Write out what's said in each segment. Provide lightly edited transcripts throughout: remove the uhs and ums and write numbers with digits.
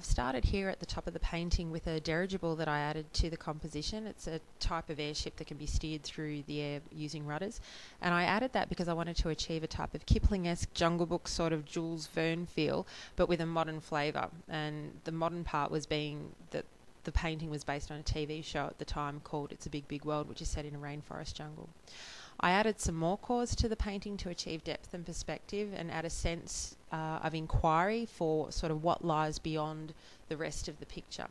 I've started here at the top of the painting with a dirigible that I added to the composition. It's a type of airship that can be steered through the air using rudders, and I added that because I wanted to achieve a type of Kipling-esque Jungle Book sort of Jules Verne feel, but with a modern flavour. And the modern part was being that the painting was based on a TV show at the time called It's a Big, Big World, which is set in a rainforest jungle. I added some more cores to the painting to achieve depth and perspective and add a sense of inquiry for sort of what lies beyond the rest of the picture.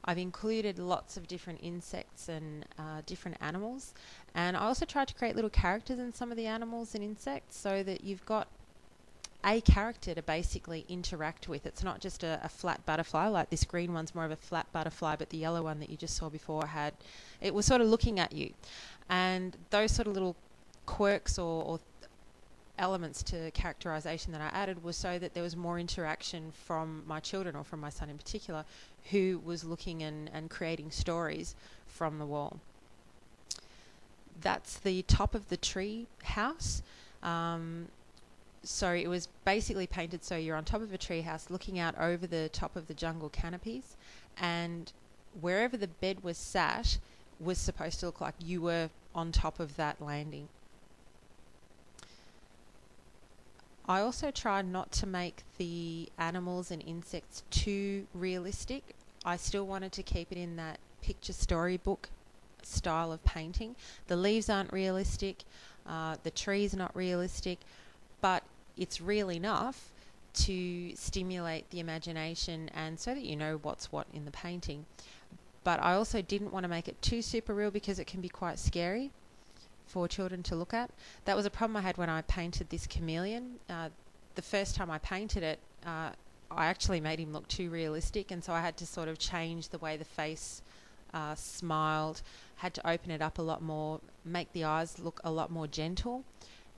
I've included lots of different insects and different animals, and I also tried to create little characters in some of the animals and insects so that you've got a character to basically interact with. It's not just a flat butterfly, like this green one's more of a flat butterfly, but the yellow one that you just saw before it was sort of looking at you. And those sort of little quirks or elements to characterization that I added was so that there was more interaction from my children, or from my son in particular, who was looking and creating stories from the wall. That's the top of the tree house. So it was basically painted so you're on top of a tree house looking out over the top of the jungle canopies, and wherever the bed was sat was supposed to look like you were on top of that landing. I also tried not to make the animals and insects too realistic. I still wanted to keep it in that picture storybook style of painting. The leaves aren't realistic, the tree's not realistic, but it's real enough to stimulate the imagination and so that you know what's what in the painting. But I also didn't want to make it too super real because it can be quite scary for children to look at. That was a problem I had when I painted this chameleon. The first time I painted it, I actually made him look too realistic, and so I had to sort of change the way the face smiled, had to open it up a lot more, make the eyes look a lot more gentle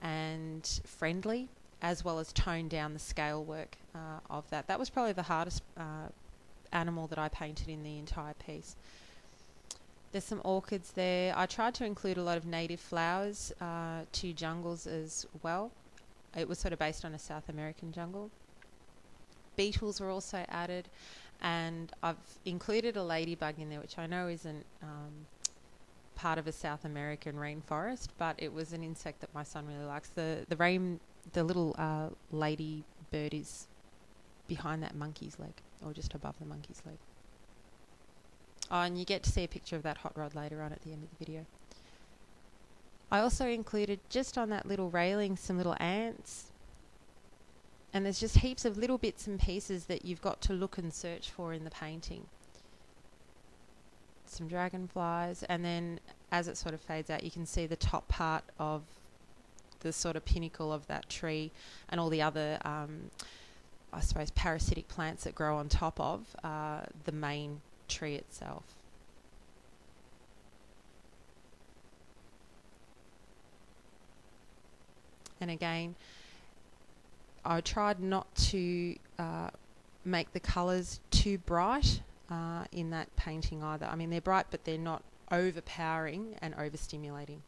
and friendly, as well as tone down the scale work of that. That was probably the hardest animal that I painted in the entire piece. There's some orchids there. I tried to include a lot of native flowers to jungles as well. It was sort of based on a South American jungle. Beetles were also added, and I've included a ladybug in there, which I know isn't part of a South American rainforest, but it was an insect that my son really likes. The little lady bird is behind that monkey's leg, or just above the monkey's leg. Oh, and you get to see a picture of that hot rod later on at the end of the video. I also included, just on that little railing, some little ants. And there's just heaps of little bits and pieces that you've got to look and search for in the painting. Some dragonflies, and then as it sort of fades out, you can see the top part of the sort of pinnacle of that tree and all the other, I suppose, parasitic plants that grow on top of the main tree itself. And again, I tried not to make the colours too bright in that painting either. I mean, they're bright, but they're not overpowering and overstimulating.